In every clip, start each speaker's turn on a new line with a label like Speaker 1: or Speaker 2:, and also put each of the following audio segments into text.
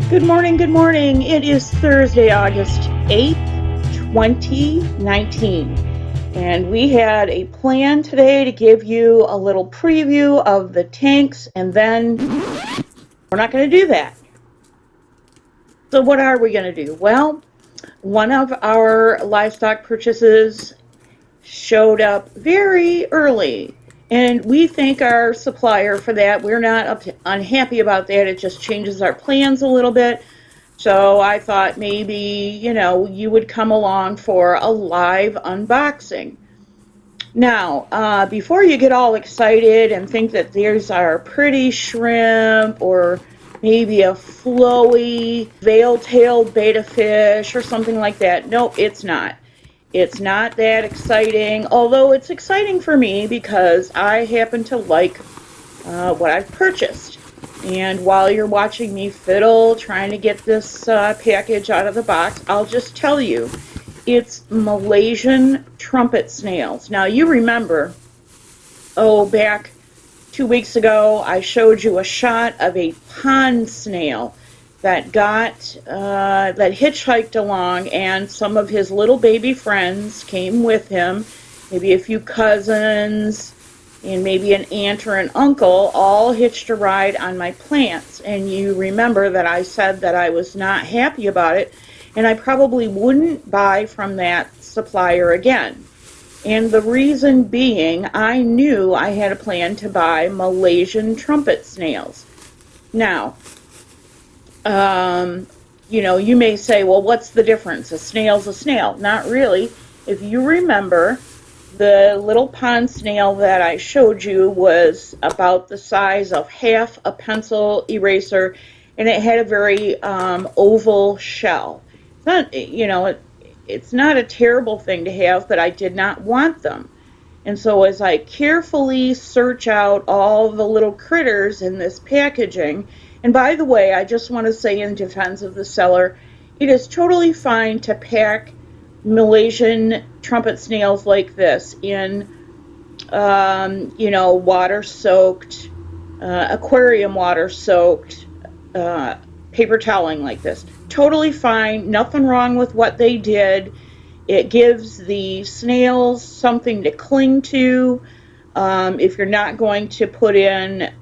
Speaker 1: Good morning, good morning. It is Thursday, August 8th, 2019. And we had a plan today to give you a little preview of the tanks, and then we're not going to do that. So what are we going to do? Well, one of our livestock purchases showed up very early, and we thank our supplier for that. We're not unhappy about that. It just changes our plans a little bit. So I thought maybe, you would come along for a live unboxing. Now, before you get all excited and think that there's our pretty shrimp or maybe a flowy veil-tailed betta fish or something like that, nope, it's not. It's not that exciting, although it's exciting for me because I happen to like what I've purchased. And while you're watching me fiddle trying to get this package out of the box, I'll just tell you, it's Malaysian trumpet snails. Now you remember, back 2 weeks ago, I showed you a shot of a pond snail that that hitchhiked along, and some of his little baby friends came with him, maybe a few cousins, and maybe an aunt or an uncle, all hitched a ride on my plants. And you remember that I said that I was not happy about it, and I probably wouldn't buy from that supplier again. And the reason being, I knew I had a plan to buy Malaysian trumpet snails. Now, you may say, well, what's the difference? A snail's a snail. Not really. If you remember, the little pond snail that I showed you was about the size of half a pencil eraser, and it had a very oval shell. It's not, it's not a terrible thing to have, but I did not want them. And so as I carefully search out all the little critters in this packaging, and by the way, I just want to say in defense of the seller, it is totally fine to pack Malaysian trumpet snails like this in, water-soaked, aquarium water-soaked paper toweling like this. Totally fine, nothing wrong with what they did. It gives the snails something to cling to. If you're not going to put in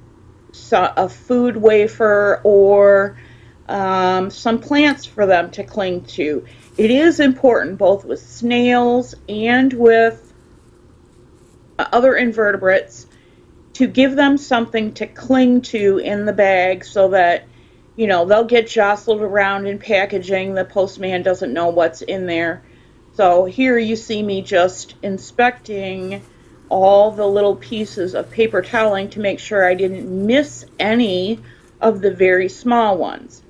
Speaker 1: a food wafer or some plants for them to cling to. It is important both with snails and with other invertebrates to give them something to cling to in the bag so that, they'll get jostled around in packaging. The postman doesn't know what's in there. So here you see me just inspecting all the little pieces of paper toweling to make sure I didn't miss any of the very small ones.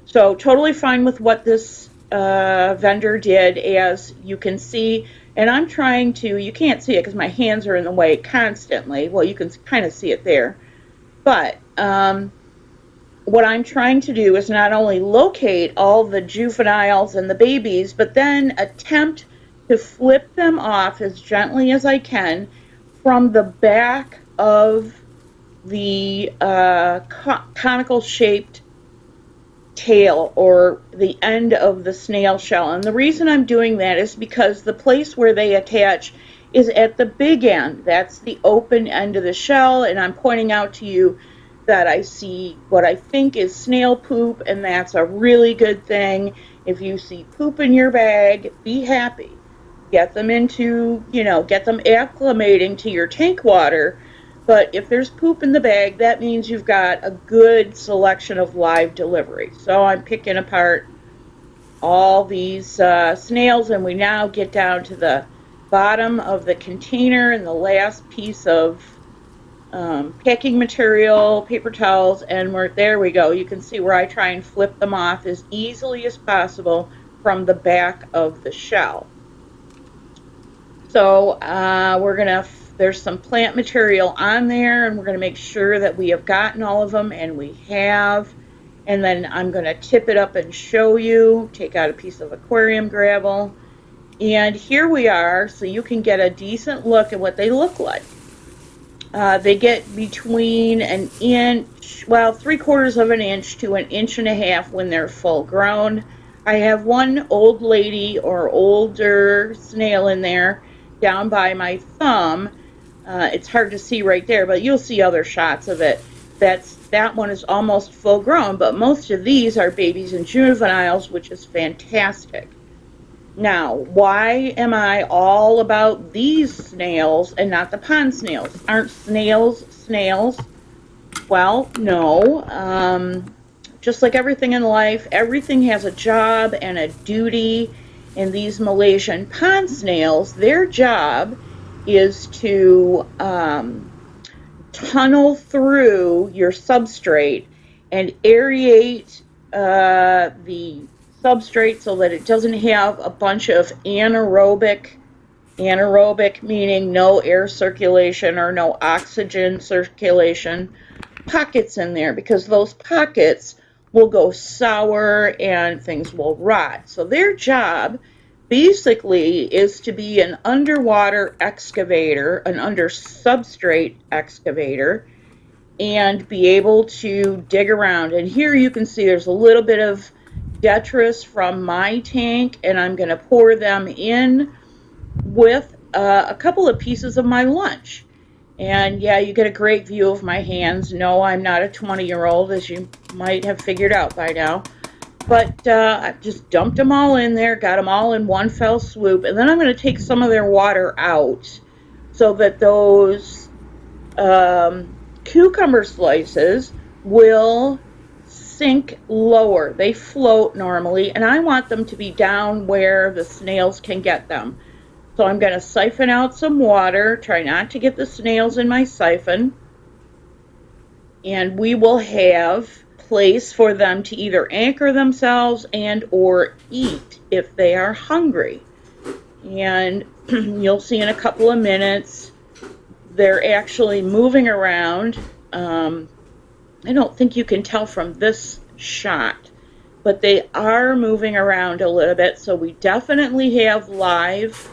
Speaker 1: So totally fine with what this vendor did, as you can see. And I'm trying to, you can't see it because my hands are in the way constantly. Well, you can kind of see it there. But what I'm trying to do is not only locate all the juveniles and the babies, but then attempt to flip them off as gently as I can from the back of the conical shaped tail, or the end of the snail shell. And the reason I'm doing that is because the place where they attach is at the big end. That's the open end of the shell, and I'm pointing out to you that I see what I think is snail poop, and that's a really good thing. If you see poop in your bag, be happy. Get them into, get them acclimating to your tank water. But if there's poop in the bag, that means you've got a good selection of live delivery. So I'm picking apart all these snails, and we now get down to the bottom of the container, and the last piece of packing material, paper towels, and there we go. You can see where I try and flip them off as easily as possible from the back of the shell. So there's some plant material on there, and we're gonna make sure that we have gotten all of them, and we have. And then I'm gonna tip it up and show you, take out a piece of aquarium gravel. And here we are, so you can get a decent look at what they look like. They get between an inch, well, 3/4 of an inch to an inch and a half when they're full grown. I have one old lady or older snail in there down by my thumb. It's hard to see right there, but you'll see other shots of it. That one is almost full grown, but most of these are babies and juveniles, which is fantastic. Now, why am I all about these snails and not the pond snails? Aren't snails snails? Well, no. Just like everything in life, everything has a job and a duty. And these Malaysian pond snails, their job is to tunnel through your substrate and aerate the substrate so that it doesn't have a bunch of anaerobic meaning no air circulation or no oxygen circulation, pockets in there, because those pockets will go sour and things will rot. So their job basically is to be an underwater excavator, an under substrate excavator, and be able to dig around. And here you can see there's a little bit of detritus from my tank, and I'm going to pour them in with a couple of pieces of my lunch. And yeah, you get a great view of my hands. No, I'm not a 20-year-old, as you might have figured out by now. But I've just dumped them all in there, got them all in one fell swoop, and then I'm going to take some of their water out so that those cucumber slices will sink lower. They float normally, and I want them to be down where the snails can get them. So I'm going to siphon out some water, try not to get the snails in my siphon, and we will have place for them to either anchor themselves and or eat if they are hungry. And you'll see in a couple of minutes they're actually moving around. I don't think you can tell from this shot, but they are moving around a little bit, so we definitely have live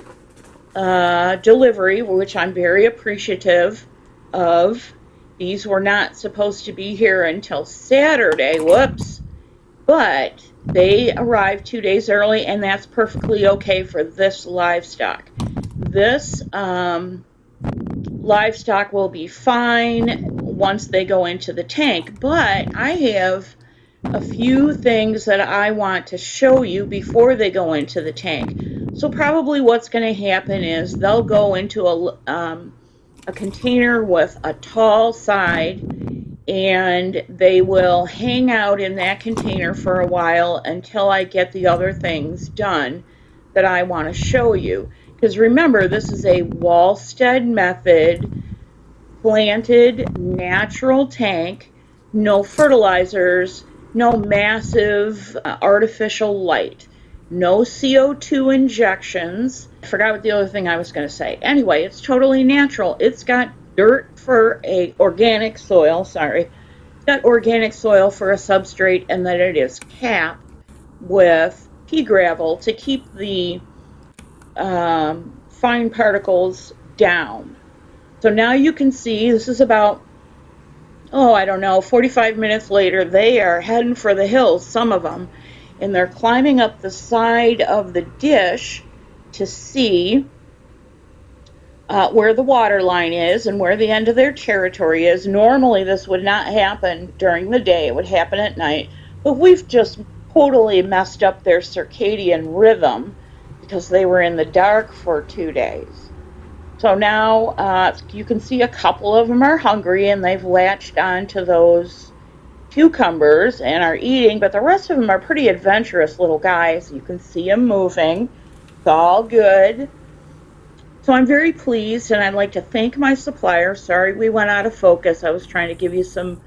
Speaker 1: delivery, which I'm very appreciative of. These were not supposed to be here until Saturday, whoops, but they arrived 2 days early, and that's perfectly okay for this livestock. This livestock will be fine once they go into the tank, but I have a few things that I want to show you before they go into the tank. So probably what's going to happen is they'll go into a container with a tall side, and they will hang out in that container for a while until I get the other things done that I want to show you. Because remember, this is a Wallstead method planted natural tank, no fertilizers, no massive artificial light, no CO2 injections. I forgot what the other thing I was going to say. Anyway, it's totally natural. It's got dirt for a organic soil, sorry. It's got organic soil for a substrate, and then it is capped with pea gravel to keep the fine particles down. So now you can see this is about, I don't know, 45 minutes later. They are heading for the hills, some of them, and they're climbing up the side of the dish to see where the water line is and where the end of their territory is. Normally this would not happen during the day, it would happen at night, but we've just totally messed up their circadian rhythm because they were in the dark for 2 days. So now you can see a couple of them are hungry and they've latched onto those cucumbers and are eating, but the rest of them are pretty adventurous little guys. You can see them moving. It's all good. So I'm very pleased, and I'd like to thank my supplier. Sorry we went out of focus. I was trying to give you some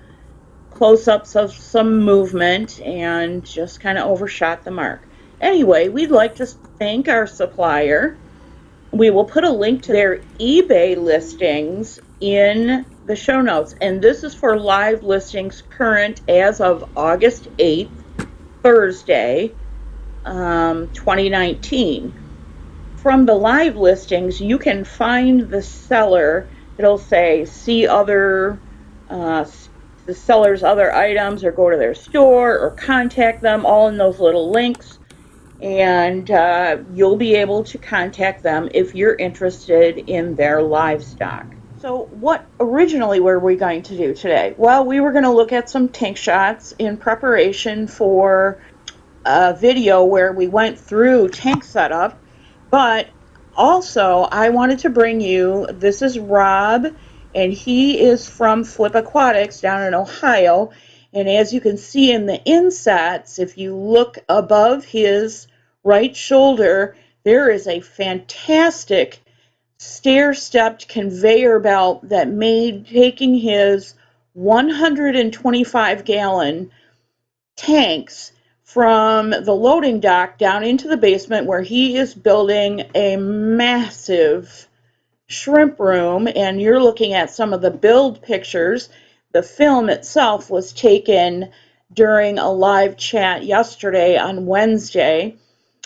Speaker 1: close-ups of some movement and just kind of overshot the mark. Anyway, we'd like to thank our supplier. We will put a link to their eBay listings in the show notes, and this is for live listings current as of August 8th, Thursday, 2019. From the live listings, you can find the seller. It'll say see other the seller's other items, or go to their store, or contact them, all in those little links. And you'll be able to contact them if you're interested in their livestock. So what originally were we going to do today? Well, we were going to look at some tank shots in preparation for a video where we went through tank setup, but also I wanted to bring you, this is Rob, and he is from Flip Aquatics down in Ohio, and as you can see in the insets, if you look above his right shoulder, there is a fantastic stair-stepped conveyor belt that made taking his 125-gallon tanks from the loading dock down into the basement, where he is building a massive shrimp room. And you're looking at some of the build pictures. The film itself was taken during a live chat yesterday on Wednesday.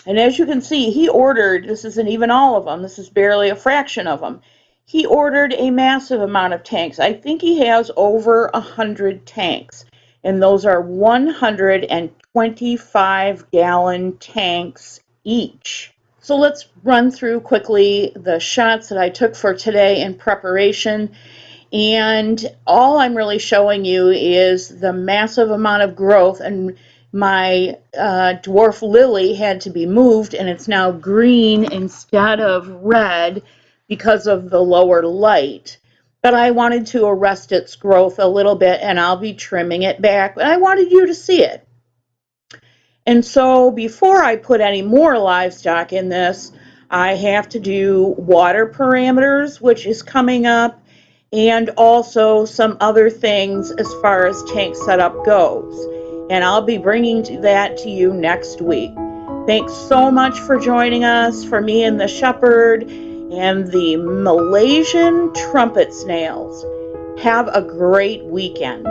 Speaker 1: And as you can see, he ordered, this isn't even all of them, this is barely a fraction of them. He ordered a massive amount of tanks. I think he has over 100 tanks, and those are 125-gallon tanks each. So let's run through quickly the shots that I took for today in preparation. And all I'm really showing you is the massive amount of growth, and my dwarf lily had to be moved, and it's now green instead of red because of the lower light. But I wanted to arrest its growth a little bit, and I'll be trimming it back, but I wanted you to see it. And so before I put any more livestock in this, I have to do water parameters, which is coming up, and also some other things as far as tank setup goes. And I'll be bringing that to you next week. Thanks so much for joining us, for me and the shepherd and the Malaysian trumpet snails. Have a great weekend.